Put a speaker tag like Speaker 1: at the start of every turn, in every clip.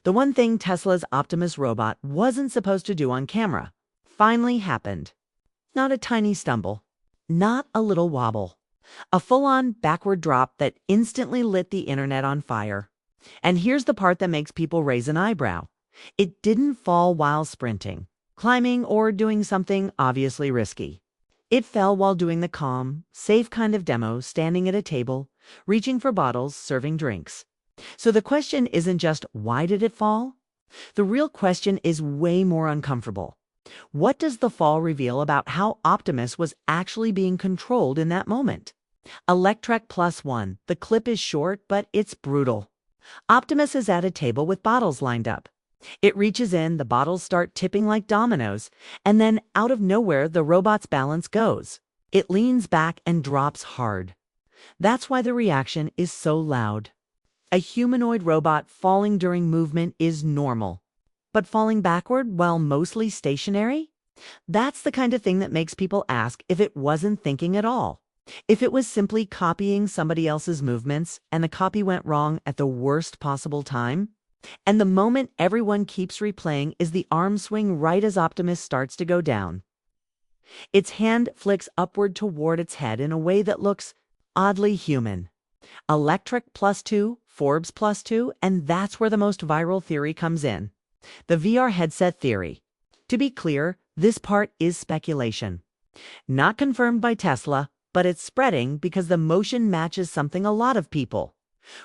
Speaker 1: The one thing Tesla's Optimus robot wasn't supposed to do on camera finally happened. Not a tiny stumble, not a little wobble. A full-on backward drop that instantly lit the internet on fire. And here's the part that makes people raise an eyebrow. It didn't fall while sprinting, climbing, or doing something obviously risky. It fell while doing the calm, safe kind of demo, standing at a table, reaching for bottles, serving drinks. So the question isn't just why did it fall? The real question is way more uncomfortable. What does the fall reveal about how Optimus was actually being controlled in that moment? Electrek +1. The clip is short, but it's brutal. Optimus is at a table with bottles lined up. It reaches in, the bottles start tipping like dominoes, and then out of nowhere the robot's balance goes. It leans back and drops hard. That's why the reaction is so loud. A humanoid robot falling during movement is normal. But falling backward while mostly stationary? That's the kind of thing that makes people ask if it wasn't thinking at all. If it was simply copying somebody else's movements and the copy went wrong at the worst possible time. And the moment everyone keeps replaying is the arm swing right as Optimus starts to go down. Its hand flicks upward toward its head in a way that looks oddly human. Electrek +2, Forbes +2, and that's where the most viral theory comes in. The VR headset theory. To be clear, this part is speculation. Not confirmed by Tesla, but it's spreading because the motion matches something a lot of people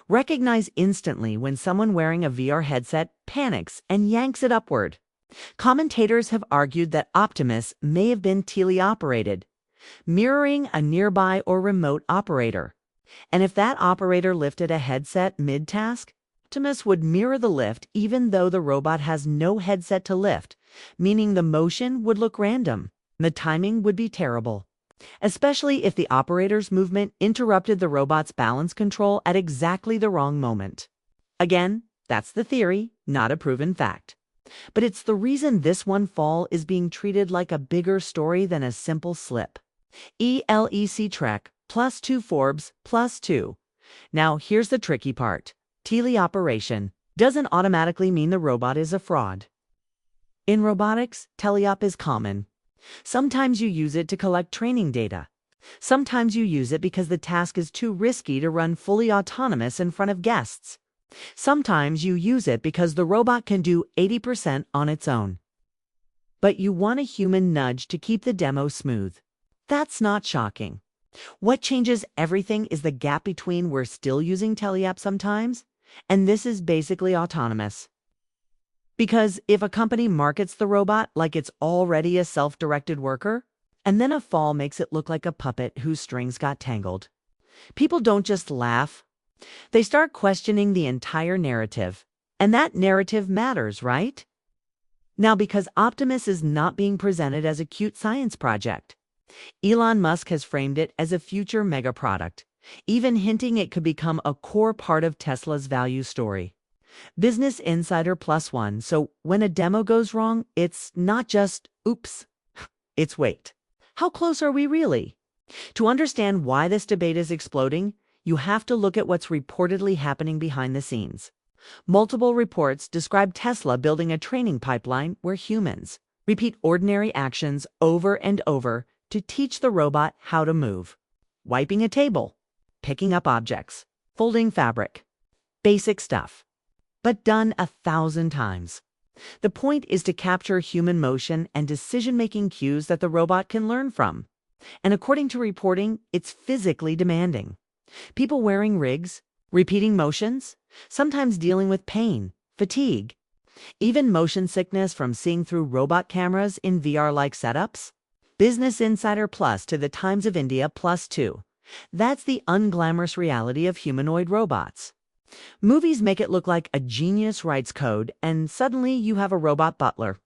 Speaker 1: recognize instantly when someone wearing a VR headset panics and yanks it upward. Commentators have argued that Optimus may have been teleoperated, mirroring a nearby or remote operator. And if that operator lifted a headset mid-task, Optimus would mirror the lift even though the robot has no headset to lift, meaning the motion would look random. The timing would be terrible, especially if the operator's movement interrupted the robot's balance control at exactly the wrong moment. Again, that's the theory, not a proven fact. But it's the reason this one fall is being treated like a bigger story than a simple slip. ELEC Trek +2 Forbes +2. Now here's the tricky part. Teleoperation doesn't automatically mean the robot is a fraud. In robotics, teleop is common. Sometimes you use it to collect training data. Sometimes you use it because the task is too risky to run fully autonomous in front of guests. Sometimes you use it because the robot can do 80% on its own. But you want a human nudge to keep the demo smooth. That's not shocking. What changes everything is the gap between we're still using teleop sometimes, and this is basically autonomous. Because if a company markets the robot like it's already a self-directed worker, and then a fall makes it look like a puppet whose strings got tangled, people don't just laugh. They start questioning the entire narrative. And that narrative matters, right? Now, because Optimus is not being presented as a cute science project, Elon Musk has framed it as a future mega product, even hinting it could become a core part of Tesla's value story. Business Insider +1, so when a demo goes wrong, it's not just, oops, it's wait. How close are we really? To understand why this debate is exploding, you have to look at what's reportedly happening behind the scenes. Multiple reports describe Tesla building a training pipeline where humans repeat ordinary actions over and over to teach the robot how to move. Wiping a table, picking up objects, folding fabric. Basic stuff, but done 1,000 times. The point is to capture human motion and decision-making cues that the robot can learn from. And according to reporting, it's physically demanding. People wearing rigs, repeating motions, sometimes dealing with pain, fatigue, even motion sickness from seeing through robot cameras in VR-like setups. Business Insider Plus to the Times of India +2. That's the unglamorous reality of humanoid robots. Movies make it look like a genius writes code and suddenly you have a robot butler.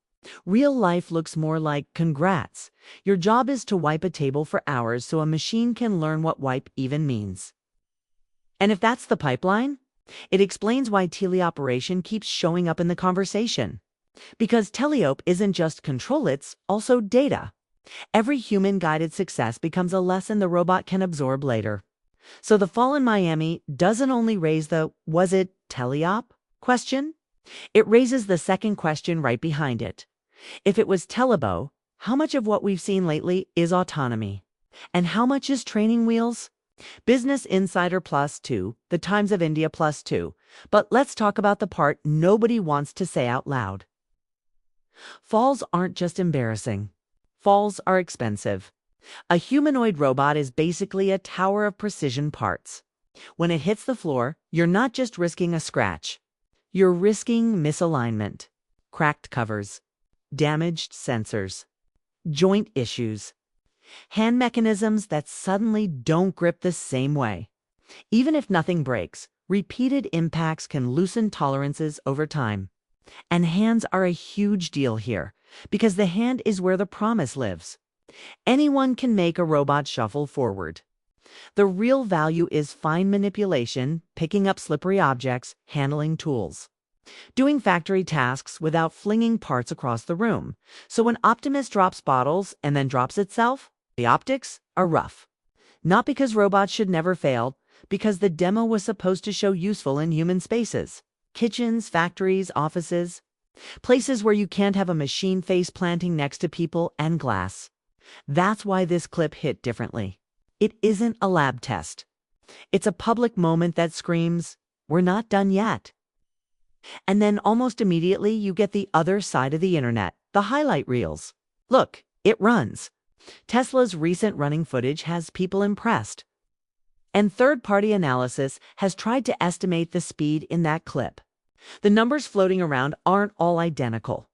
Speaker 1: Real life looks more like, congrats, your job is to wipe a table for hours so a machine can learn what wipe even means. And if that's the pipeline, it explains why teleoperation keeps showing up in the conversation. Because teleop isn't just control, it's also data. Every human-guided success becomes a lesson the robot can absorb later. So the fall in Miami doesn't only raise the "was it teleop?" question, It raises the second question right behind it. If it was Telebo, how much of what we've seen lately is autonomy? And how much is training wheels? Business Insider +2, The Times of India +2. But let's talk about the part nobody wants to say out loud. Falls aren't just embarrassing. Falls are expensive. A humanoid robot is basically a tower of precision parts. When it hits the floor, you're not just risking a scratch. You're risking misalignment, cracked covers, damaged sensors, joint issues, hand mechanisms that suddenly don't grip the same way. Even if nothing breaks, repeated impacts can loosen tolerances over time. And hands are a huge deal here, because the hand is where the promise lives. Anyone can make a robot shuffle forward. The real value is fine manipulation, picking up slippery objects, handling tools, doing factory tasks without flinging parts across the room. So when Optimus drops bottles and then drops itself, the optics are rough. Not because robots should never fail, because the demo was supposed to show useful in human spaces. Kitchens, factories, offices, places where you can't have a machine face planting next to people and glass. That's why this clip hit differently. It isn't a lab test. It's a public moment that screams, "We're not done yet." And then almost immediately you get the other side of the internet, the highlight reels. Look, it runs. Tesla's recent running footage has people impressed. And third-party analysis has tried to estimate the speed in that clip. The numbers floating around aren't all identical.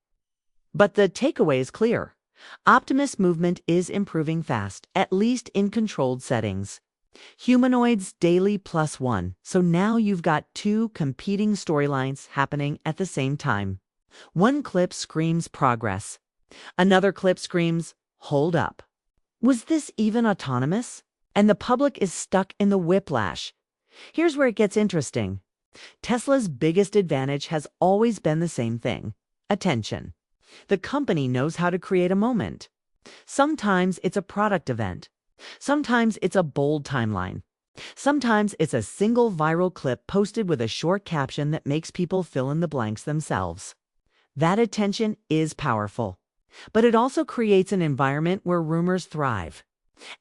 Speaker 1: But the takeaway is clear. Optimus movement is improving fast, at least in controlled settings. Humanoids daily +1, so now you've got two competing storylines happening at the same time. One clip screams progress. Another clip screams, hold up. Was this even autonomous? And the public is stuck in the whiplash. Here's where it gets interesting. Tesla's biggest advantage has always been the same thing: attention. The company knows how to create a moment. Sometimes it's a product event. Sometimes it's a bold timeline. Sometimes it's a single viral clip posted with a short caption that makes people fill in the blanks themselves. That attention is powerful. But it also creates an environment where rumors thrive.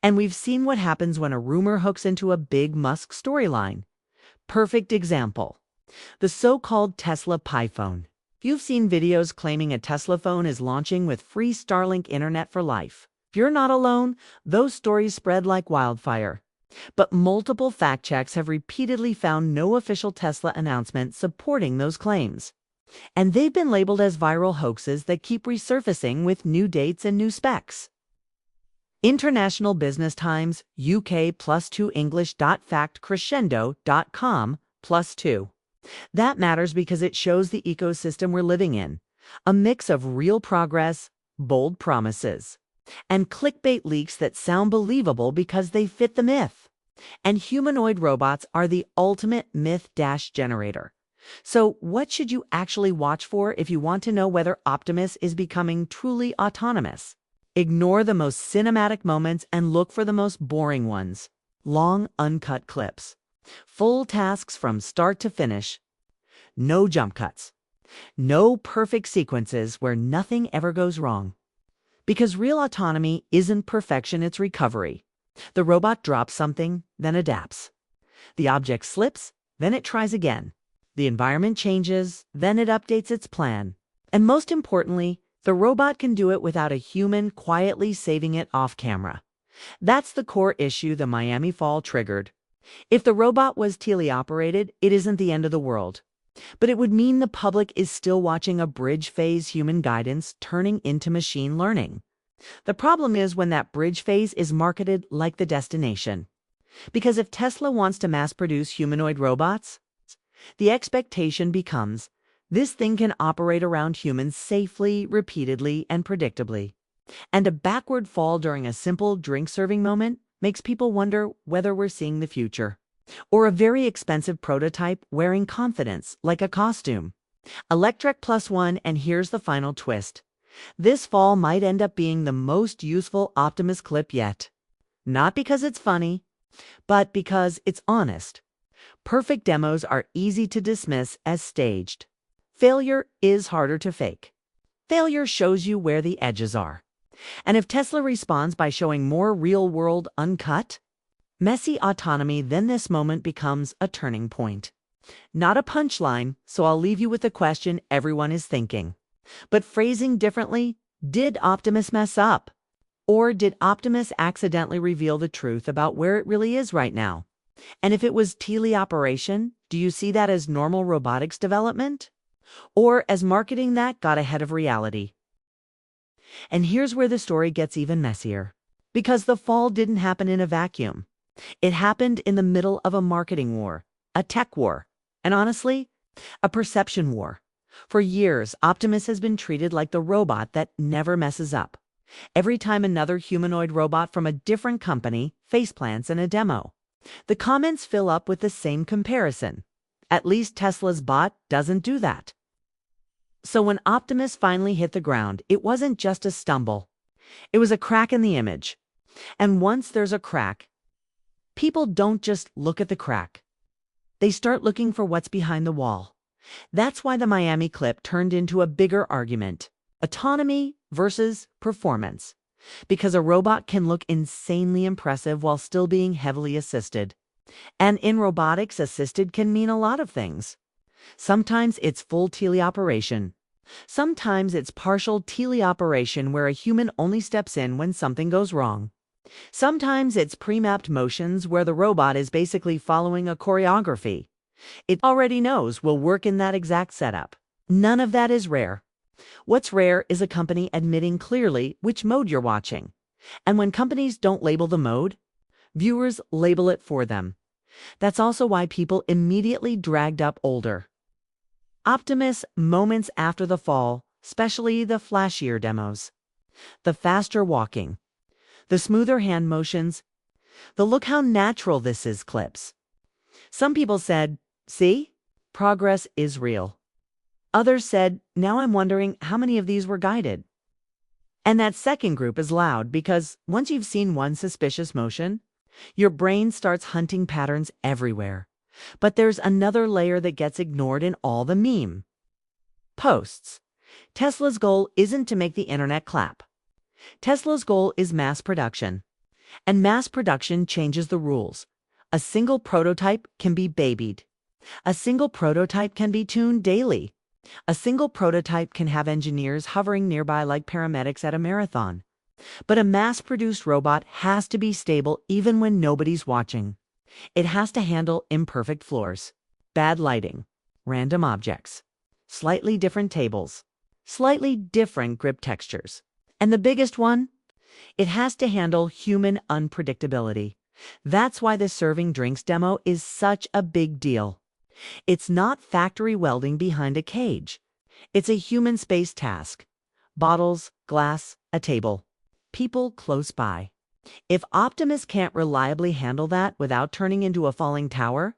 Speaker 1: And we've seen what happens when a rumor hooks into a big Musk storyline. Perfect example: the so-called Tesla Pi phone. You've seen videos claiming a Tesla phone is launching with free Starlink internet for life. If you're not alone, those stories spread like wildfire. But multiple fact checks have repeatedly found no official Tesla announcement supporting those claims. And they've been labeled as viral hoaxes that keep resurfacing with new dates and new specs. International Business Times, UK +2 English.factcrescendo.com +2. That matters because it shows the ecosystem we're living in. A mix of real progress, bold promises, and clickbait leaks that sound believable because they fit the myth. And humanoid robots are the ultimate myth-generator. So what should you actually watch for if you want to know whether Optimus is becoming truly autonomous? Ignore the most cinematic moments and look for the most boring ones. Long, uncut clips. Full tasks from start to finish. No jump cuts. No perfect sequences where nothing ever goes wrong. Because real autonomy isn't perfection, it's recovery. The robot drops something, then adapts. The object slips, then it tries again. The environment changes, then it updates its plan. And most importantly, the robot can do it without a human quietly saving it off camera. That's the core issue the Miami fall triggered. If the robot was teleoperated, it isn't the end of the world. But it would mean the public is still watching a bridge phase human guidance turning into machine learning. The problem is when that bridge phase is marketed like the destination. Because if Tesla wants to mass produce humanoid robots, the expectation becomes this thing can operate around humans safely, repeatedly, and predictably. And a backward fall during a simple drink-serving moment makes people wonder whether we're seeing the future. Or a very expensive prototype wearing confidence, like a costume. Electric +1, and here's the final twist. This fall might end up being the most useful Optimus clip yet. Not because it's funny, but because it's honest. Perfect demos are easy to dismiss as staged. Failure is harder to fake. Failure shows you where the edges are. And if Tesla responds by showing more real-world uncut, messy autonomy, then this moment becomes a turning point. Not a punchline, so I'll leave you with the question everyone is thinking. But phrasing differently, did Optimus mess up? Or did Optimus accidentally reveal the truth about where it really is right now? And if it was teleoperation, do you see that as normal robotics development? Or as marketing that got ahead of reality? And here's where the story gets even messier. Because the fall didn't happen in a vacuum. It happened in the middle of a marketing war, a tech war, and honestly, a perception war. For years, Optimus has been treated like the robot that never messes up. Every time another humanoid robot from a different company faceplants in a demo, the comments fill up with the same comparison. At least Tesla's bot doesn't do that. So when Optimus finally hit the ground, it wasn't just a stumble. It was a crack in the image. And once there's a crack, people don't just look at the crack. They start looking for what's behind the wall. That's why the Miami clip turned into a bigger argument. Autonomy versus performance. Because a robot can look insanely impressive while still being heavily assisted. And in robotics, assisted can mean a lot of things. Sometimes it's full teleoperation. Sometimes it's partial teleoperation where a human only steps in when something goes wrong. Sometimes it's pre-mapped motions where the robot is basically following a choreography. It already knows will work in that exact setup. None of that is rare. What's rare is a company admitting clearly which mode you're watching. And when companies don't label the mode, viewers label it for them. That's also why people immediately dragged up older Optimus moments after the fall, especially the flashier demos. The faster walking. The smoother hand motions. The look how natural this is clips. Some people said, see, progress is real. Others said, now I'm wondering how many of these were guided. And that second group is loud because once you've seen one suspicious motion, your brain starts hunting patterns everywhere. But there's another layer that gets ignored in all the meme posts. Tesla's goal isn't to make the internet clap. Tesla's goal is mass production. And mass production changes the rules. A single prototype can be babied. A single prototype can be tuned daily. A single prototype can have engineers hovering nearby like paramedics at a marathon. But a mass-produced robot has to be stable even when nobody's watching. It has to handle imperfect floors, bad lighting, random objects, slightly different tables, slightly different grip textures. And the biggest one? It has to handle human unpredictability. That's why the serving drinks demo is such a big deal. It's not factory welding behind a cage. It's a human space task. Bottles, glass, a table, people close by. If Optimus can't reliably handle that without turning into a falling tower,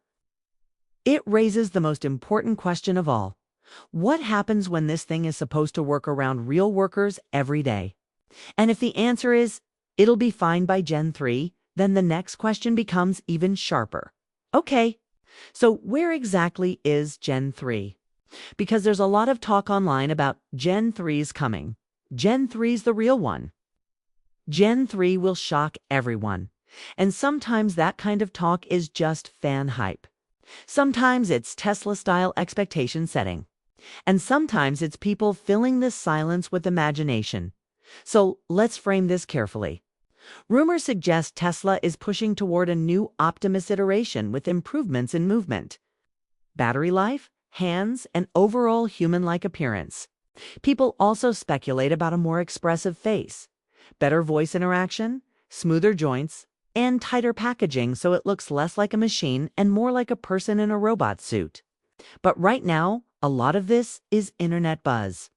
Speaker 1: it raises the most important question of all. What happens when this thing is supposed to work around real workers every day? And if the answer is, it'll be fine by Gen 3, then the next question becomes even sharper. Okay, so where exactly is Gen 3? Because there's a lot of talk online about Gen 3's coming. Gen 3's the real one. Gen 3 will shock everyone. And sometimes that kind of talk is just fan hype. Sometimes it's Tesla-style expectation setting. And sometimes it's people filling this silence with imagination. So let's frame this carefully. Rumors suggest Tesla is pushing toward a new Optimus iteration with improvements in movement, battery life, hands, and overall human-like appearance. People also speculate about a more expressive face, better voice interaction, smoother joints, and tighter packaging so it looks less like a machine and more like a person in a robot suit. But right now, a lot of this is internet buzz.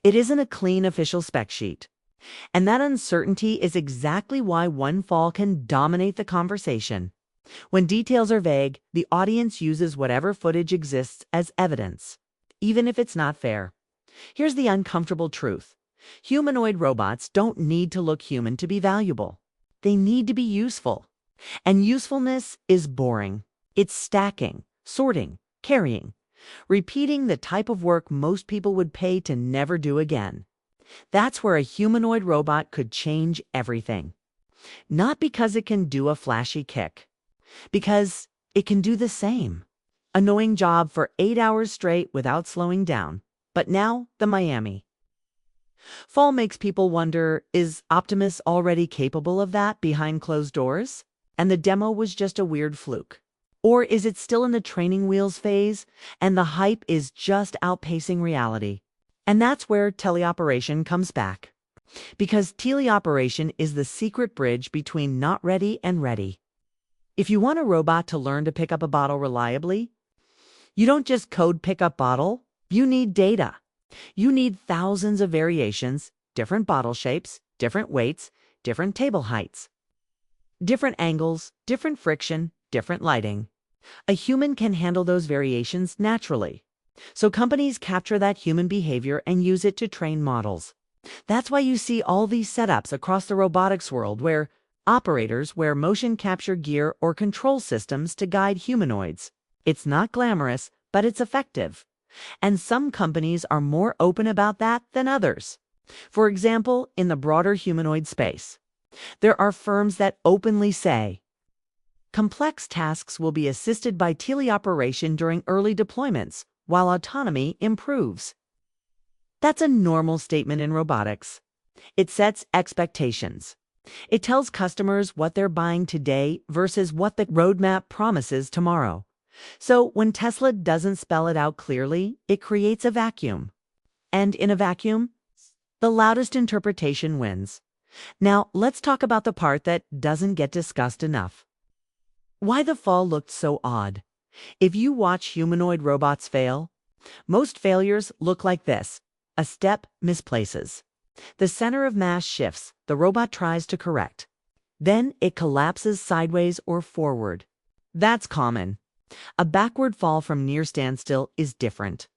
Speaker 1: It isn't a clean official spec sheet. And that uncertainty is exactly why one fall can dominate the conversation. When details are vague, the audience uses whatever footage exists as evidence, even if it's not fair. Here's the uncomfortable truth. Humanoid robots don't need to look human to be valuable. They need to be useful. And usefulness is boring. It's stacking, sorting, carrying. repeating the type of work most people would pay to never do again. That's where a humanoid robot could change everything. Not because it can do a flashy kick, because it can do the same. A knowing job for 8 hours straight without slowing down. But now, the Miami. Fall makes people wonder, is Optimus already capable of that behind closed doors? And the demo was just a weird fluke? Or is it still in the training wheels phase, and the hype is just outpacing reality? And that's where teleoperation comes back. Because teleoperation is the secret bridge between not ready and ready. If you want a robot to learn to pick up a bottle reliably, you don't just code pick up bottle, you need data. You need thousands of variations, different bottle shapes, different weights, different table heights, different angles, different friction, different lighting. A human can handle those variations naturally. So companies capture that human behavior and use it to train models. That's why you see all these setups across the robotics world where operators wear motion capture gear or control systems to guide humanoids. It's not glamorous, but it's effective. And some companies are more open about that than others. For example, in the broader humanoid space, there are firms that openly say, complex tasks will be assisted by teleoperation during early deployments, while autonomy improves. That's a normal statement in robotics. It sets expectations. It tells customers what they're buying today versus what the roadmap promises tomorrow. So when Tesla doesn't spell it out clearly, it creates a vacuum. And in a vacuum, the loudest interpretation wins. Now, let's talk about the part that doesn't get discussed enough. Why the fall looked so odd. If you watch humanoid robots fail, most failures look like this. A step misplaces. The center of mass shifts, the robot tries to correct. Then it collapses sideways or forward. That's common. A backward fall from near standstill is different.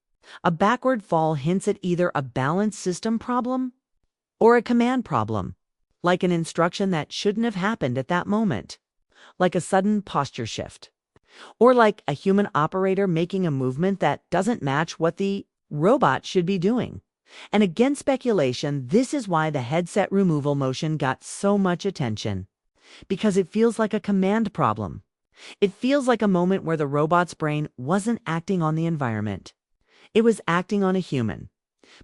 Speaker 1: A backward fall hints at either a balance system problem or a command problem, like an instruction that shouldn't have happened at that moment, like a sudden posture shift, or like a human operator making a movement that doesn't match what the robot should be doing. And against speculation, this is why the headset removal motion got so much attention, because it feels like a command problem. It feels like a moment where the robot's brain wasn't acting on the environment. It was acting on a human.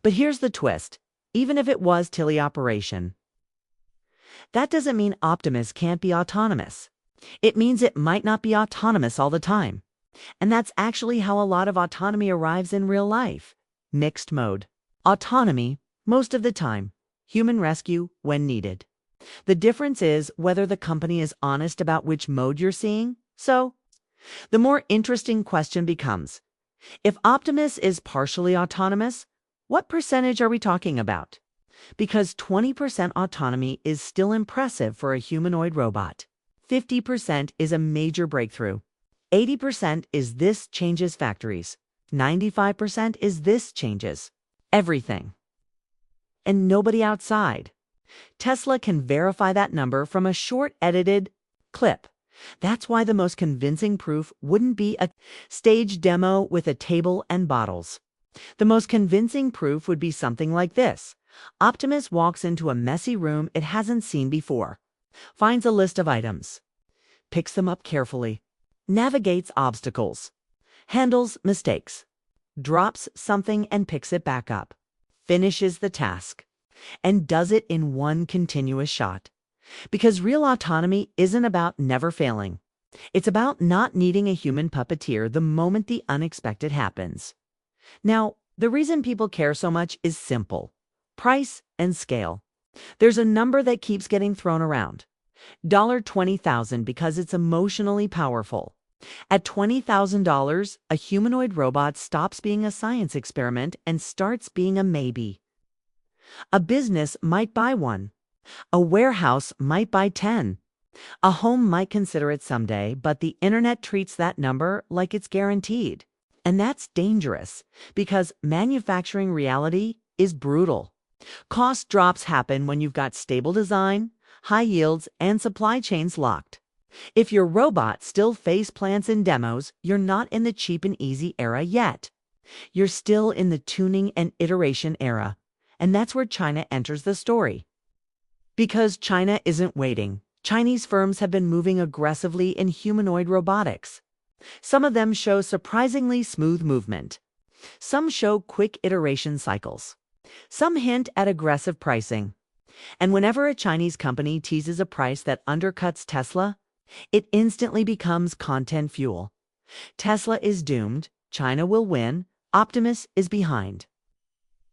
Speaker 1: But here's the twist. Even if it was teleoperation, that doesn't mean Optimus can't be autonomous. It means it might not be autonomous all the time. And that's actually how a lot of autonomy arrives in real life. Mixed mode. Autonomy, most of the time. Human rescue when needed. The difference is whether the company is honest about which mode you're seeing. So, the more interesting question becomes, if Optimus is partially autonomous, what percentage are we talking about? Because 20% autonomy is still impressive for a humanoid robot. 50% is a major breakthrough. 80% is this changes factories. 95% is this changes everything. And nobody outside. Tesla can verify that number from a short edited clip. That's why the most convincing proof wouldn't be a stage demo with a table and bottles. The most convincing proof would be something like this. Optimus walks into a messy room it hasn't seen before, finds a list of items, picks them up carefully, navigates obstacles, handles mistakes, drops something and picks it back up, finishes the task, and does it in one continuous shot. Because real autonomy isn't about never failing. It's about not needing a human puppeteer the moment the unexpected happens. Now, the reason people care so much is simple. Price and scale. There's a number that keeps getting thrown around. $20,000 because it's emotionally powerful. At $20,000, a humanoid robot stops being a science experiment and starts being a maybe. A business might buy one. A warehouse might buy 10. A home might consider it someday, but the internet treats that number like it's guaranteed. And that's dangerous because manufacturing reality is brutal. Cost drops happen when you've got stable design, high yields, and supply chains locked. If your robot still face plants in demos, you're not in the cheap and easy era yet. You're still in the tuning and iteration era, and that's where China enters the story. Because China isn't waiting, Chinese firms have been moving aggressively in humanoid robotics. Some of them show surprisingly smooth movement. Some show quick iteration cycles. Some hint at aggressive pricing. And whenever a Chinese company teases a price that undercuts Tesla, it instantly becomes content fuel. Tesla is doomed, China will win, Optimus is behind.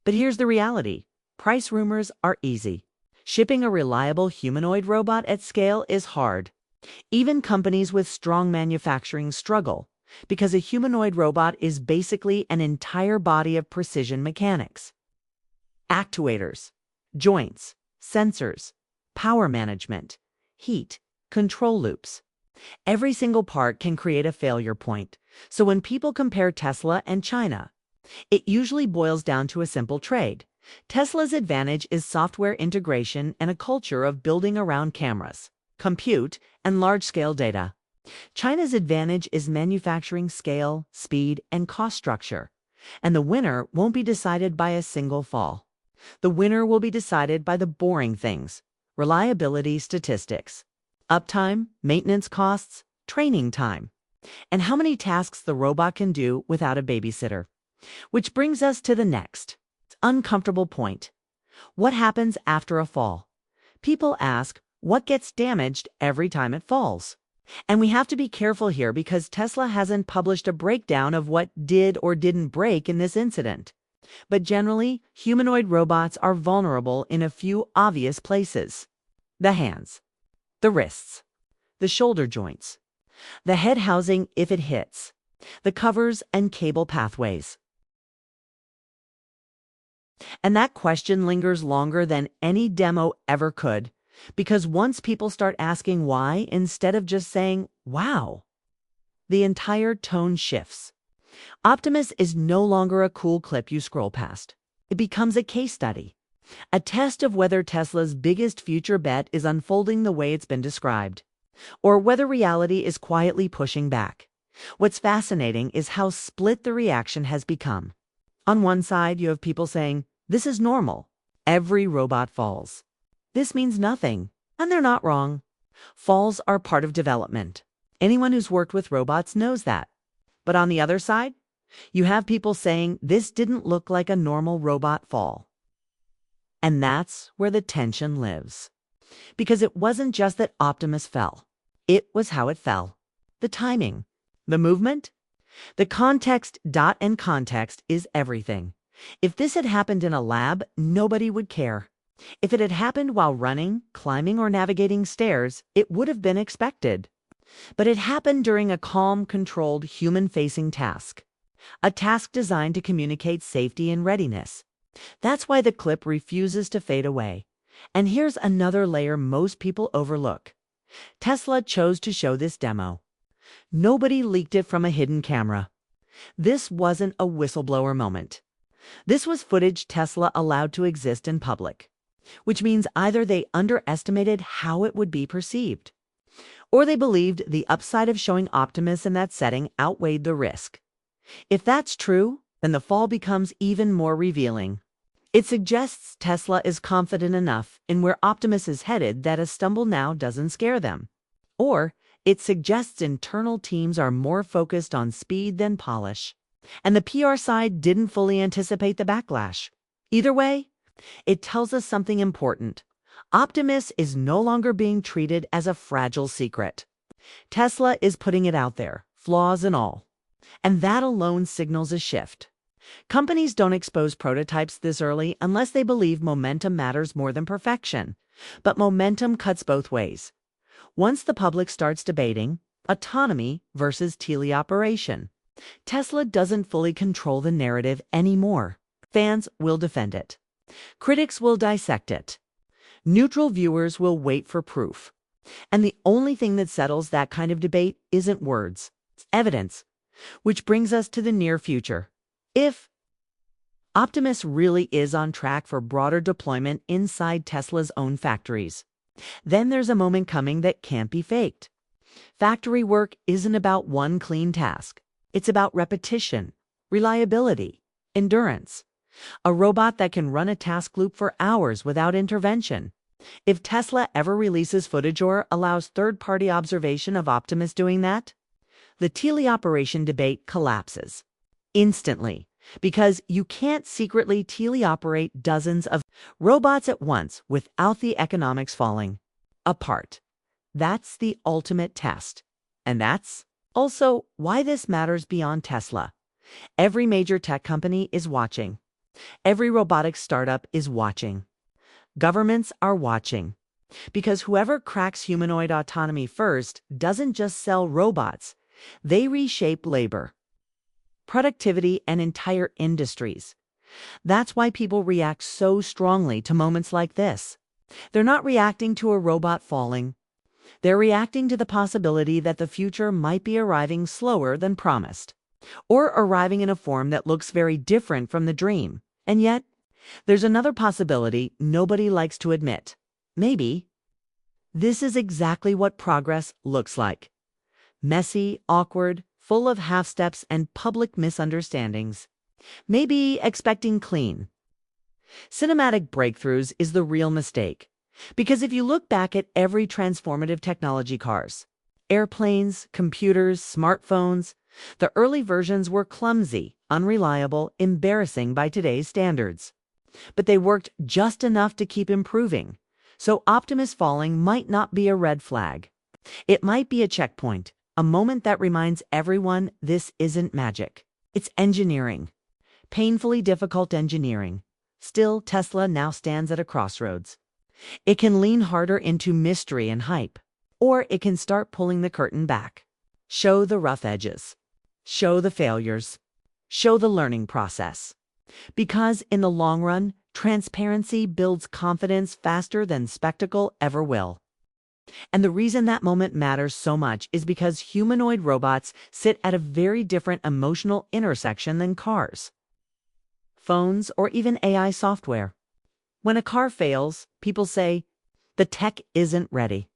Speaker 1: But here's the reality. Price rumors are easy. Shipping a reliable humanoid robot at scale is hard. Even companies with strong manufacturing struggle, because a humanoid robot is basically an entire body of precision mechanics. Actuators, joints, sensors, power management, heat, control loops. Every single part can create a failure point. So when people compare Tesla and China, it usually boils down to a simple trade. Tesla's advantage is software integration and a culture of building around cameras, compute, and large-scale data. China's advantage is manufacturing scale, speed, and cost structure. And the winner won't be decided by a single fall. The winner will be decided by the boring things: reliability statistics, uptime, maintenance costs, training time, and how many tasks the robot can do without a babysitter. Which brings us to the next uncomfortable point. What happens after a fall? People ask, what gets damaged every time it falls? And we have to be careful here because Tesla hasn't published a breakdown of what did or didn't break in this incident. But generally, humanoid robots are vulnerable in a few obvious places: the hands, the wrists, the shoulder joints, the head housing if it hits, the covers and cable pathways. And that question lingers longer than any demo ever could, because once people start asking why instead of just saying, wow, the entire tone shifts. Optimus is no longer a cool clip you scroll past. It becomes a case study, a test of whether Tesla's biggest future bet is unfolding the way it's been described, or whether reality is quietly pushing back. What's fascinating is how split the reaction has become. On one side, you have people saying, this is normal. Every robot falls. This means nothing. And they're not wrong. Falls are part of development. Anyone who's worked with robots knows that. But on the other side, you have people saying this didn't look like a normal robot fall. And that's where the tension lives. Because it wasn't just that Optimus fell. It was how it fell. The timing. The movement. The context. And context is everything. If this had happened in a lab, nobody would care. If it had happened while running, climbing, or navigating stairs, it would have been expected. But it happened during a calm, controlled, human-facing task. A task designed to communicate safety and readiness. That's why the clip refuses to fade away. And here's another layer most people overlook. Tesla chose to show this demo. Nobody leaked it from a hidden camera. This wasn't a whistleblower moment. This was footage Tesla allowed to exist in public, which means either they underestimated how it would be perceived, or they believed the upside of showing Optimus in that setting outweighed the risk. If that's true, then the fall becomes even more revealing. It suggests Tesla is confident enough in where Optimus is headed that a stumble now doesn't scare them. Or it suggests internal teams are more focused on speed than polish, and the PR side didn't fully anticipate the backlash. Either way, it tells us something important. Optimus is no longer being treated as a fragile secret. Tesla is putting it out there, flaws and all. And that alone signals a shift. Companies don't expose prototypes this early unless they believe momentum matters more than perfection. But momentum cuts both ways. Once the public starts debating autonomy versus teleoperation, Tesla doesn't fully control the narrative anymore. Fans will defend it. Critics will dissect it. Neutral viewers will wait for proof. And the only thing that settles that kind of debate isn't words, it's evidence. Which brings us to the near future. If Optimus really is on track for broader deployment inside Tesla's own factories, then there's a moment coming that can't be faked. Factory work isn't about one clean task. It's about repetition, reliability, endurance. A robot that can run a task loop for hours without intervention. If Tesla ever releases footage or allows third-party observation of Optimus doing that, the teleoperation debate collapses instantly, because you can't secretly teleoperate dozens of robots at once without the economics falling apart. That's the ultimate test. And that's also why this matters beyond Tesla. Every major tech company is watching. Every robotics startup is watching. Governments are watching. Because whoever cracks humanoid autonomy first doesn't just sell robots, they reshape labor, productivity, and entire industries. That's why people react so strongly to moments like this. They're not reacting to a robot falling. They're reacting to the possibility that the future might be arriving slower than promised, or arriving in a form that looks very different from the dream. And yet, there's another possibility nobody likes to admit. Maybe this is exactly what progress looks like. Messy, awkward, full of half-steps and public misunderstandings. Maybe expecting clean, cinematic breakthroughs is the real mistake. Because if you look back at every transformative technology, cars, airplanes, computers, smartphones, the early versions were clumsy, unreliable, embarrassing by today's standards. But they worked just enough to keep improving. So Optimus falling might not be a red flag. It might be a checkpoint, a moment that reminds everyone this isn't magic. It's engineering. Painfully difficult engineering. Still, Tesla now stands at a crossroads. It can lean harder into mystery and hype, or it can start pulling the curtain back. Show the rough edges. Show the failures. Show the learning process. Because in the long run, transparency builds confidence faster than spectacle ever will. And the reason that moment matters so much is because humanoid robots sit at a very different emotional intersection than cars, phones, or even AI software. When a car fails, people say, the tech isn't ready.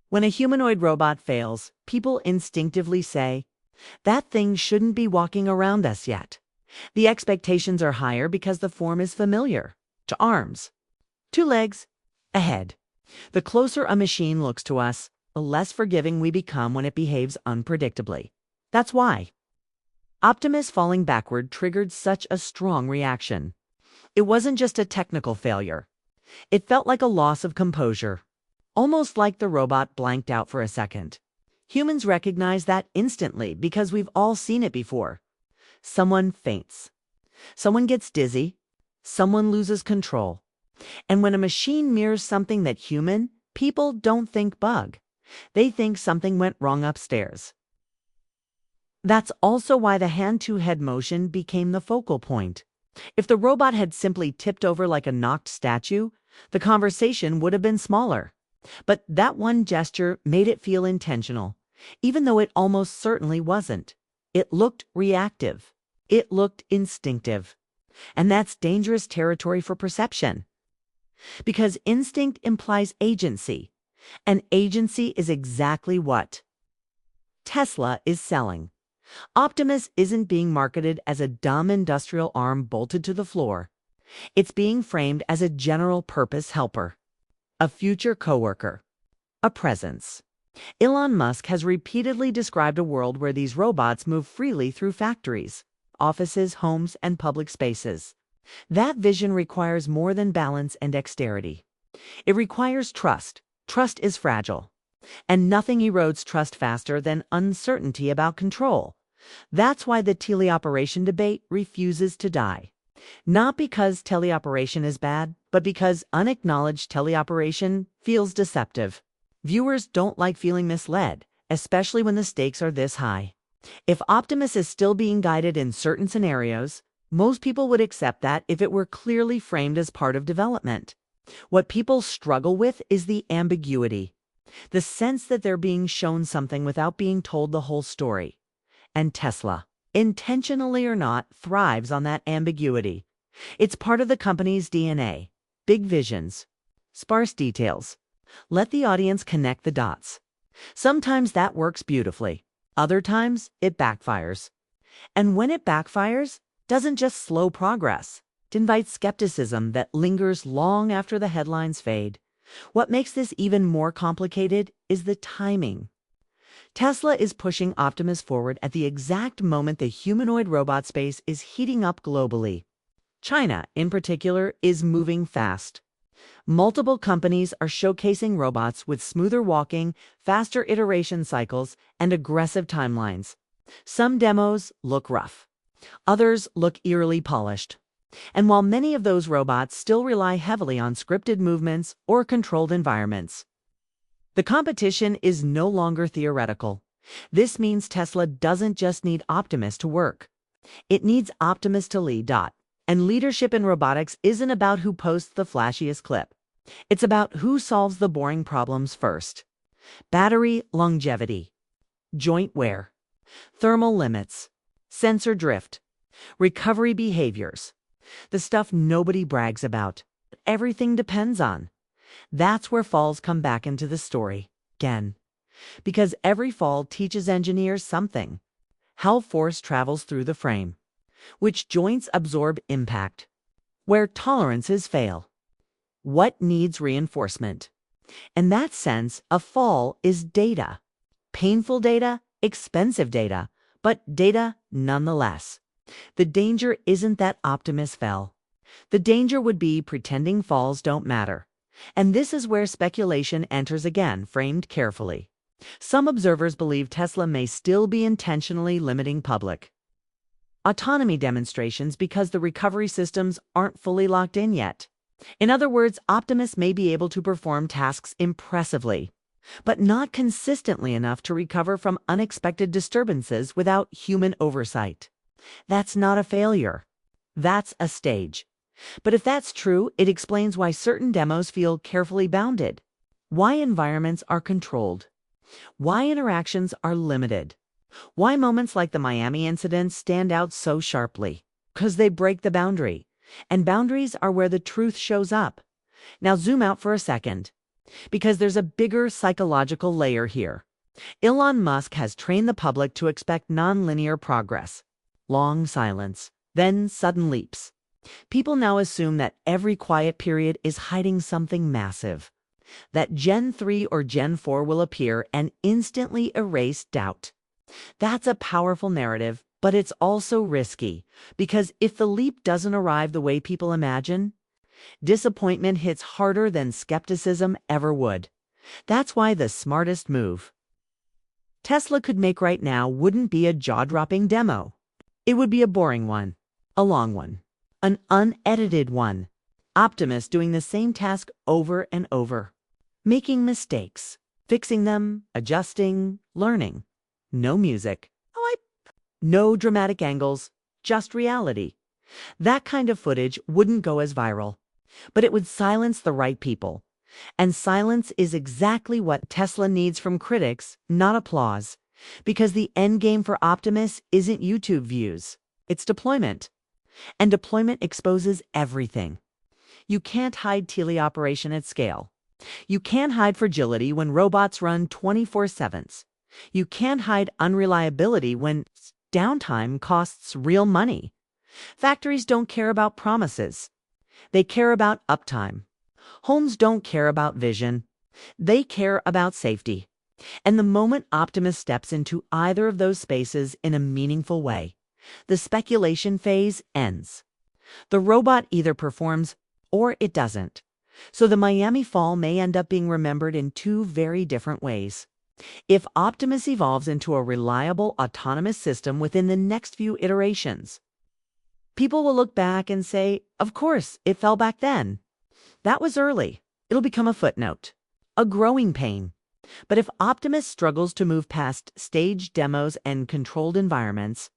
Speaker 1: When a humanoid robot fails, people instinctively say, that thing shouldn't be walking around us yet. The expectations are higher because the form is familiar. 2 arms, 2 legs, a head. The closer a machine looks to us, the less forgiving we become when it behaves unpredictably. That's why Optimus falling backward triggered such a strong reaction. It wasn't just a technical failure. It felt like a loss of composure, almost like the robot blanked out for a second. Humans recognize that instantly because we've all seen it before. Someone faints. Someone gets dizzy. Someone loses control. And when a machine mirrors something that's human, people don't think bug. They think something went wrong upstairs. That's also why the hand-to-head motion became the focal point. If the robot had simply tipped over like a knocked statue, the conversation would have been smaller. But that one gesture made it feel intentional, even though it almost certainly wasn't. It looked reactive. It looked instinctive. And that's dangerous territory for perception. Because instinct implies agency, and agency is exactly what Tesla is selling. Optimus isn't being marketed as a dumb industrial arm bolted to the floor. It's being framed as a general-purpose helper, a future coworker, a presence. Elon Musk has repeatedly described a world where these robots move freely through factories, offices, homes, and public spaces. That vision requires more than balance and dexterity. It requires trust. Trust is fragile. And nothing erodes trust faster than uncertainty about control. That's why the teleoperation debate refuses to die. Not because teleoperation is bad, but because unacknowledged teleoperation feels deceptive. Viewers don't like feeling misled, especially when the stakes are this high. If Optimus is still being guided in certain scenarios, most people would accept that if it were clearly framed as part of development. What people struggle with is the ambiguity, the sense that they're being shown something without being told the whole story. And Tesla, intentionally or not, thrives on that ambiguity. It's part of the company's DNA. Big visions, sparse details. Let the audience connect the dots. Sometimes that works beautifully. Other times, it backfires. And when it backfires, doesn't just slow progress. It invites skepticism that lingers long after the headlines fade. What makes this even more complicated is the timing. Tesla is pushing Optimus forward at the exact moment the humanoid robot space is heating up globally. China, in particular, is moving fast. Multiple companies are showcasing robots with smoother walking, faster iteration cycles, and aggressive timelines. Some demos look rough. Others look eerily polished. And while many of those robots still rely heavily on scripted movements or controlled environments, the competition is no longer theoretical. This means Tesla doesn't just need Optimus to work. It needs Optimus to lead. And leadership in robotics isn't about who posts the flashiest clip. It's about who solves the boring problems first. Battery longevity, joint wear, thermal limits, sensor drift, recovery behaviors. The stuff nobody brags about, but everything depends on. That's where falls come back into the story, again. Because every fall teaches engineers something. How force travels through the frame, which joints absorb impact, where tolerances fail, what needs reinforcement. In that sense, a fall is data. Painful data, expensive data, but data nonetheless. The danger isn't that Optimus fell. The danger would be pretending falls don't matter. And this is where speculation enters again, framed carefully. Some observers believe Tesla may still be intentionally limiting public autonomy demonstrations because the recovery systems aren't fully locked in yet. In other words, Optimus may be able to perform tasks impressively, but not consistently enough to recover from unexpected disturbances without human oversight. That's not a failure. That's a stage. But if that's true, it explains why certain demos feel carefully bounded, why environments are controlled, why interactions are limited, why moments like the Miami incident stand out so sharply. Because they break the boundary. And boundaries are where the truth shows up. Now zoom out for a second, because there's a bigger psychological layer here. Elon Musk has trained the public to expect nonlinear progress. Long silence, then sudden leaps. People now assume that every quiet period is hiding something massive. That Gen 3 or Gen 4 will appear and instantly erase doubt. That's a powerful narrative, but it's also risky, because if the leap doesn't arrive the way people imagine, disappointment hits harder than skepticism ever would. That's why the smartest move Tesla could make right now wouldn't be a jaw-dropping demo. It would be a boring one, a long one, an unedited one. Optimus doing the same task over and over, making mistakes, fixing them, adjusting, learning. No music. No dramatic angles, just reality. That kind of footage wouldn't go as viral, but it would silence the right people. And silence is exactly what Tesla needs from critics, not applause. Because the end game for Optimus isn't YouTube views, it's deployment. And deployment exposes everything. You can't hide teleoperation at scale. You can't hide fragility when robots run 24/7. You can't hide unreliability when downtime costs real money. Factories don't care about promises. They care about uptime. Homes don't care about vision. They care about safety. And the moment Optimus steps into either of those spaces in a meaningful way, the speculation phase ends. The robot either performs or it doesn't. So the Miami fall may end up being remembered in two very different ways. If Optimus evolves into a reliable autonomous system within the next few iterations, people will look back and say, of course, it fell back then. That was early. It'll become a footnote, a growing pain. But if Optimus struggles to move past staged demos and controlled environments,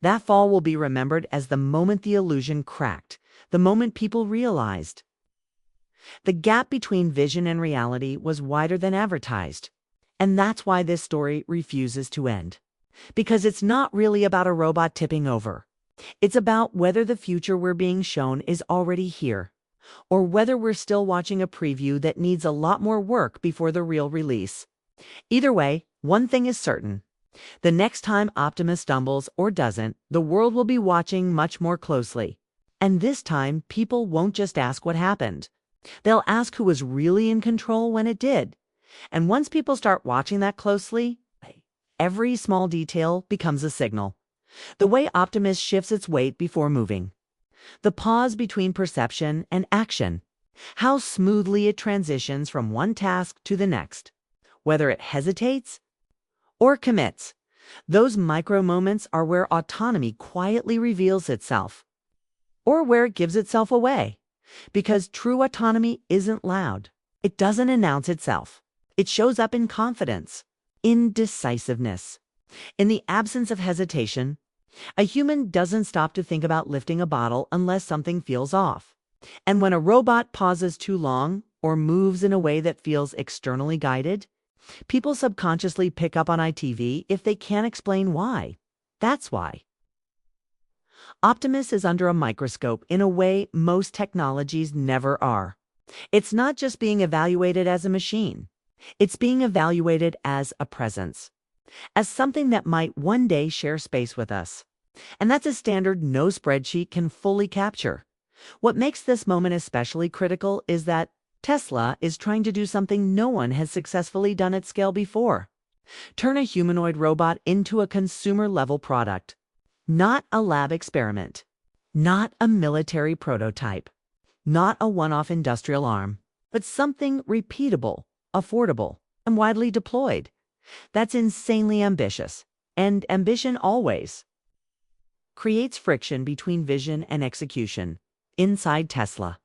Speaker 1: that fall will be remembered as the moment the illusion cracked, the moment people realized the gap between vision and reality was wider than advertised. And that's why this story refuses to end. Because it's not really about a robot tipping over. It's about whether the future we're being shown is already here, or whether we're still watching a preview that needs a lot more work before the real release. Either way, one thing is certain. The next time Optimus stumbles or doesn't, the world will be watching much more closely. And this time, people won't just ask what happened. They'll ask who was really in control when it did. And once people start watching that closely, every small detail becomes a signal. The way Optimus shifts its weight before moving. The pause between perception and action. How smoothly it transitions from one task to the next. Whether it hesitates or commits. Those micro moments are where autonomy quietly reveals itself. Or where it gives itself away. Because true autonomy isn't loud. It doesn't announce itself. It shows up in confidence, in decisiveness. In the absence of hesitation, a human doesn't stop to think about lifting a bottle unless something feels off. And when a robot pauses too long or moves in a way that feels externally guided, people subconsciously pick up on ITV if they can't explain why. That's why. Optimus is under a microscope in a way most technologies never are. It's not just being evaluated as a machine. It's being evaluated as a presence. As something that might one day share space with us. And that's a standard no spreadsheet can fully capture. What makes this moment especially critical is that Tesla is trying to do something no one has successfully done at scale before. Turn a humanoid robot into a consumer-level product. Not a lab experiment. Not a military prototype. Not a one-off industrial arm. But something repeatable, affordable, and widely deployed. That's insanely ambitious. And ambition always creates friction between vision and execution. Inside Tesla,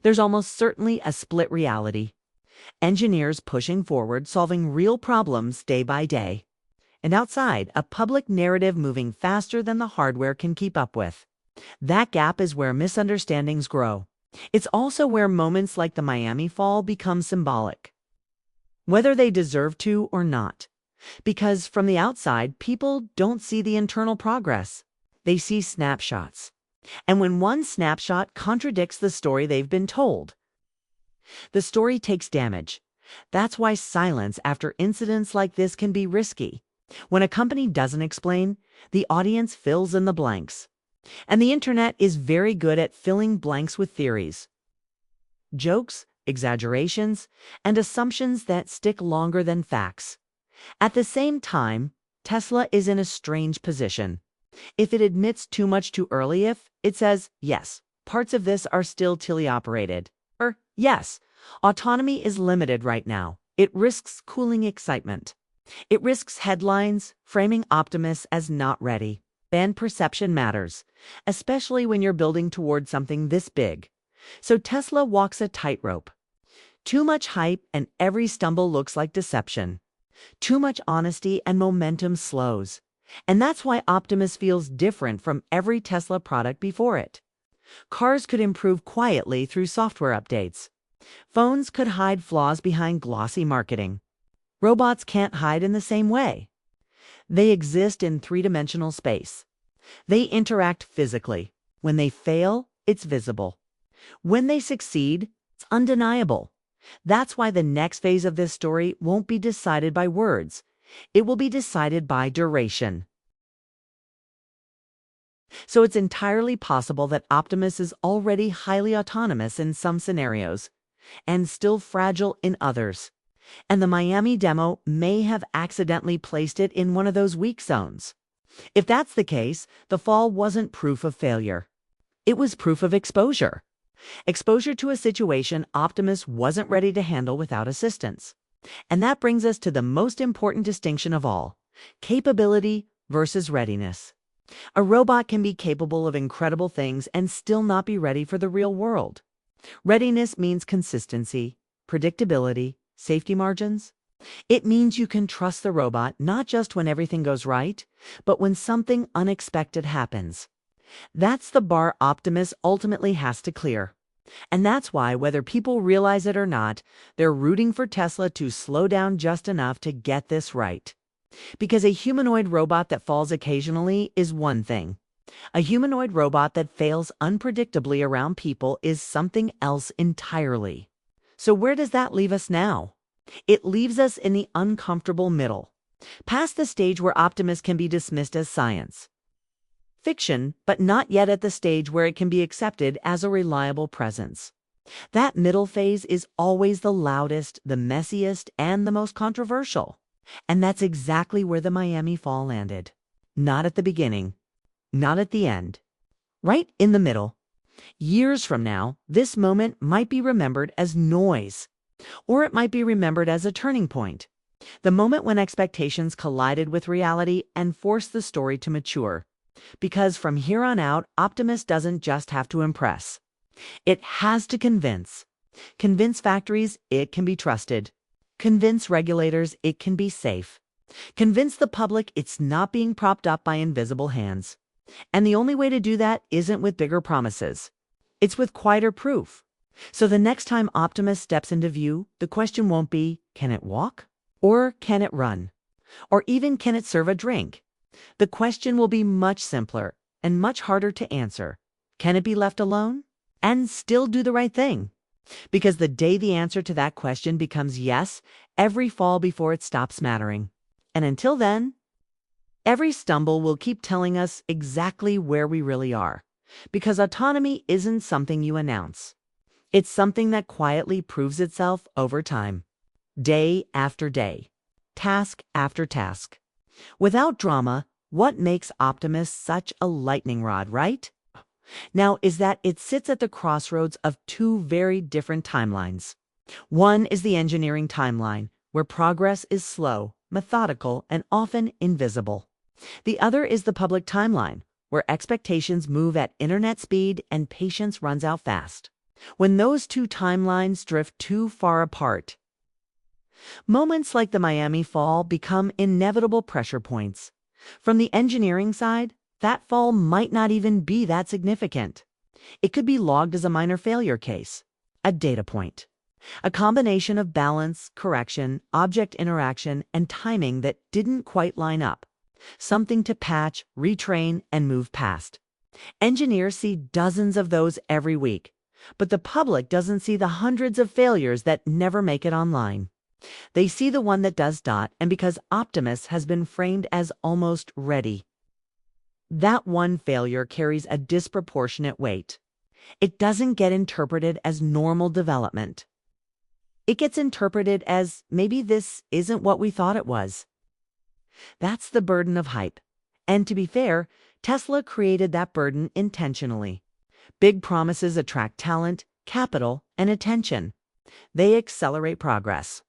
Speaker 1: there's almost certainly a split reality. Engineers pushing forward, solving real problems day by day. And outside, a public narrative moving faster than the hardware can keep up with. That gap is where misunderstandings grow. It's also where moments like the Miami fall become symbolic. Whether they deserve to or not. Because from the outside, people don't see the internal progress. They see snapshots. And when one snapshot contradicts the story they've been told, the story takes damage. That's why silence after incidents like this can be risky. When a company doesn't explain, the audience fills in the blanks. And the internet is very good at filling blanks with theories, jokes, exaggerations, and assumptions that stick longer than facts. At the same time, Tesla is in a strange position. If it admits too much too early, if it says, yes, parts of this are still teleoperated, or yes, autonomy is limited right now, it risks cooling excitement. It risks headlines, framing Optimus as not ready. And perception matters, especially when you're building toward something this big. So Tesla walks a tightrope. Too much hype and every stumble looks like deception. Too much honesty and momentum slows. And that's why Optimus feels different from every Tesla product before it. Cars could improve quietly through software updates. Phones could hide flaws behind glossy marketing. Robots can't hide in the same way. They exist in three-dimensional space. They interact physically. When they fail, it's visible. When they succeed, it's undeniable. That's why the next phase of this story won't be decided by words. It will be decided by duration. So it's entirely possible that Optimus is already highly autonomous in some scenarios, and still fragile in others. And the Miami demo may have accidentally placed it in one of those weak zones. If that's the case, the fall wasn't proof of failure. It was proof of exposure. Exposure to a situation Optimus wasn't ready to handle without assistance. And that brings us to the most important distinction of all: capability versus readiness. A robot can be capable of incredible things and still not be ready for the real world. Readiness means consistency, predictability, safety margins. It means you can trust the robot not just when everything goes right, but when something unexpected happens. That's the bar Optimus ultimately has to clear. And that's why, whether people realize it or not, they're rooting for Tesla to slow down just enough to get this right. Because a humanoid robot that falls occasionally is one thing. A humanoid robot that fails unpredictably around people is something else entirely. So where does that leave us now? It leaves us in the uncomfortable middle, past the stage where Optimus can be dismissed as science fiction, but not yet at the stage where it can be accepted as a reliable presence. That middle phase is always the loudest, the messiest, and the most controversial. And that's exactly where the Miami Fall landed. Not at the beginning, not at the end, right in the middle. Years from now, this moment might be remembered as noise, or it might be remembered as a turning point. The moment when expectations collided with reality and forced the story to mature. Because from here on out, Optimus doesn't just have to impress. It has to convince. Convince factories it can be trusted. Convince regulators it can be safe. Convince the public it's not being propped up by invisible hands. And the only way to do that isn't with bigger promises. It's with quieter proof. So the next time Optimus steps into view, the question won't be, can it walk? Or can it run? Or even, can it serve a drink? The question will be much simpler and much harder to answer. Can it be left alone and still do the right thing? Because the day the answer to that question becomes yes, every fall before it stops mattering. And until then, every stumble will keep telling us exactly where we really are. Because autonomy isn't something you announce. It's something that quietly proves itself over time. Day after day. Task after task. Without drama, what makes Optimus such a lightning rod, right? Now is that it sits at the crossroads of two very different timelines. One is the engineering timeline, where progress is slow, methodical, and often invisible. The other is the public timeline, where expectations move at internet speed and patience runs out fast. When those two timelines drift too far apart, moments like the Miami Fall become inevitable pressure points. From the engineering side, that fall might not even be that significant. It could be logged as a minor failure case, a data point, a combination of balance, correction, object interaction, and timing that didn't quite line up. Something to patch, retrain, and move past. Engineers see dozens of those every week, but the public doesn't see the hundreds of failures that never make it online. They see the one that does dot, and because Optimus has been framed as almost ready, that one failure carries a disproportionate weight. It doesn't get interpreted as normal development. It gets interpreted as, maybe this isn't what we thought it was. That's the burden of hype. And to be fair, Tesla created that burden intentionally. Big promises attract talent, capital, and attention. They accelerate progress.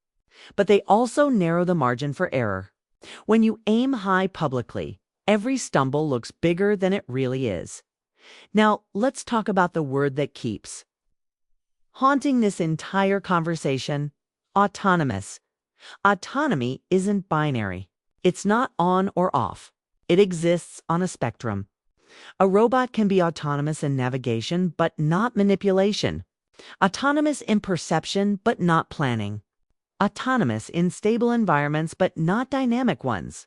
Speaker 1: But they also narrow the margin for error. When you aim high publicly, every stumble looks bigger than it really is. Now, let's talk about the word that keeps haunting this entire conversation: autonomous. Autonomy isn't binary. It's not on or off. It exists on a spectrum. A robot can be autonomous in navigation, but not manipulation. Autonomous in perception, but not planning. Autonomous in stable environments, but not dynamic ones.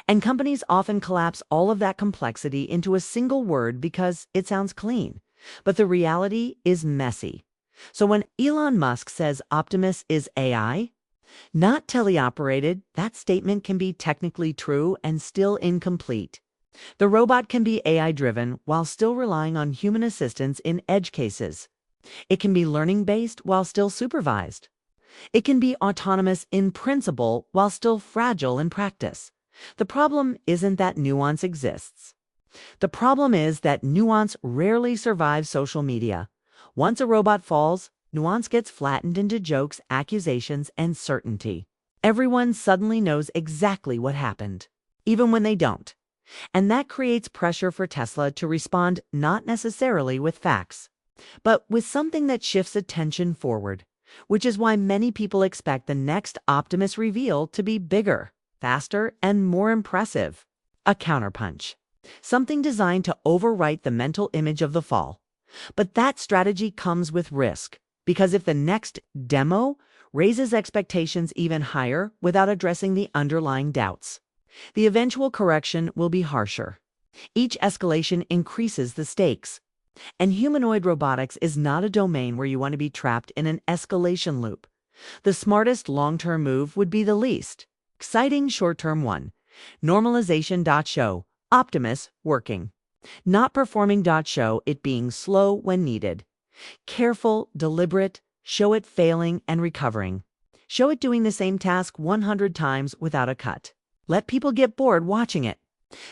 Speaker 1: And companies often collapse all of that complexity into a single word because it sounds clean. But the reality is messy. So when Elon Musk says Optimus is AI, not teleoperated, that statement can be technically true and still incomplete. The robot can be AI-driven while still relying on human assistance in edge cases. It can be learning-based while still supervised. It can be autonomous in principle while still fragile in practice. The problem isn't that nuance exists. The problem is that nuance rarely survives social media. Once a robot falls, nuance gets flattened into jokes, accusations, and certainty. Everyone suddenly knows exactly what happened, even when they don't. And that creates pressure for Tesla to respond not necessarily with facts, but with something that shifts attention forward, which is why many people expect the next Optimus reveal to be bigger, faster, and more impressive. A counterpunch. Something designed to overwrite the mental image of the fall. But that strategy comes with risk, because if the next demo raises expectations even higher without addressing the underlying doubts, the eventual correction will be harsher. Each escalation increases the stakes. And humanoid robotics is not a domain where you want to be trapped in an escalation loop. The smartest long-term move would be the least exciting short-term one. Normalization.show Optimus working. Not performing.show it being slow when needed. Careful, deliberate, show it failing and recovering. Show it doing the same task 100 times without a cut. Let people get bored watching it.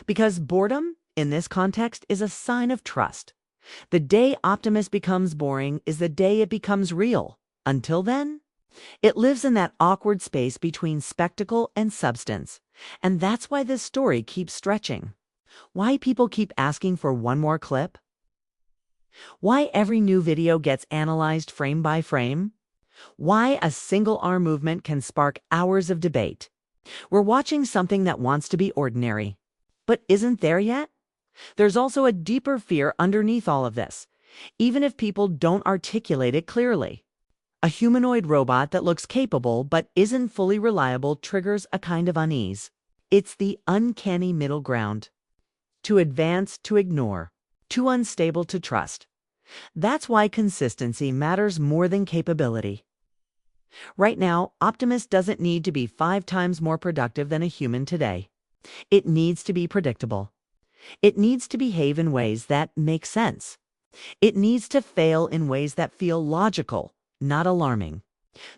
Speaker 1: Because boredom, in this context, is a sign of trust. The day Optimus becomes boring is the day it becomes real. Until then, it lives in that awkward space between spectacle and substance. And that's why this story keeps stretching. Why people keep asking for one more clip? Why every new video gets analyzed frame by frame? Why a single arm movement can spark hours of debate? We're watching something that wants to be ordinary, but isn't there yet. There's also a deeper fear underneath all of this, even if people don't articulate it clearly. A humanoid robot that looks capable but isn't fully reliable triggers a kind of unease. It's the uncanny middle ground. Too advanced to ignore, too unstable to trust. That's why consistency matters more than capability. Right now, Optimus doesn't need to be 5 times more productive than a human today. It needs to be predictable. It needs to behave in ways that make sense. It needs to fail in ways that feel logical, not alarming.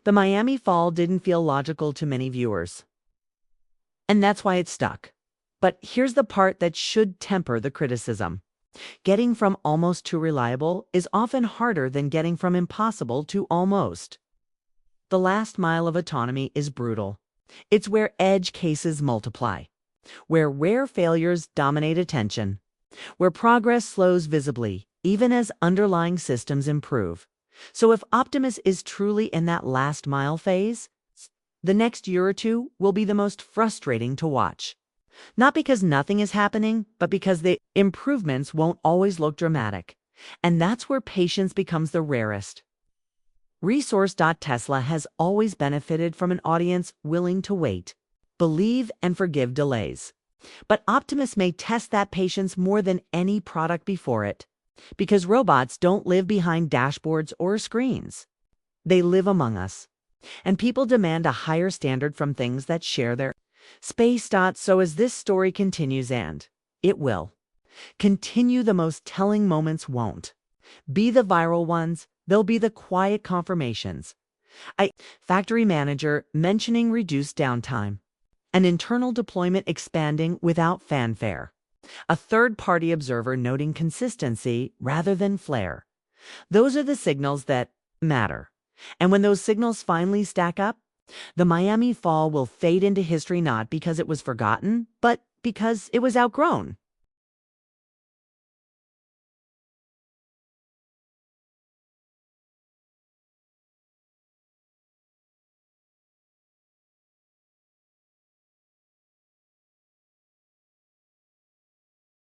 Speaker 1: The Miami fall didn't feel logical to many viewers. And that's why it stuck. But here's the part that should temper the criticism. Getting from almost to reliable is often harder than getting from impossible to almost. The last mile of autonomy is brutal. It's where edge cases multiply, where rare failures dominate attention, where progress slows visibly, even as underlying systems improve. So if Optimus is truly in that last mile phase, the next year or two will be the most frustrating to watch. Not because nothing is happening, but because the improvements won't always look dramatic. And that's where patience becomes the rarest. Resource.Tesla has always benefited from an audience willing to wait, believe, and forgive delays. But Optimus may test that patience more than any product before it, because robots don't live behind dashboards or screens. They live among us. And people demand a higher standard from things that share their space. So as this story continues, and it will continue, the most telling moments won't be the viral ones. They'll be the quiet confirmations. A factory manager mentioning reduced downtime, an internal deployment expanding without fanfare, a third-party observer noting consistency rather than flair. Those are the signals that matter. And when those signals finally stack up, the Miami fall will fade into history not because it was forgotten, but because it was outgrown.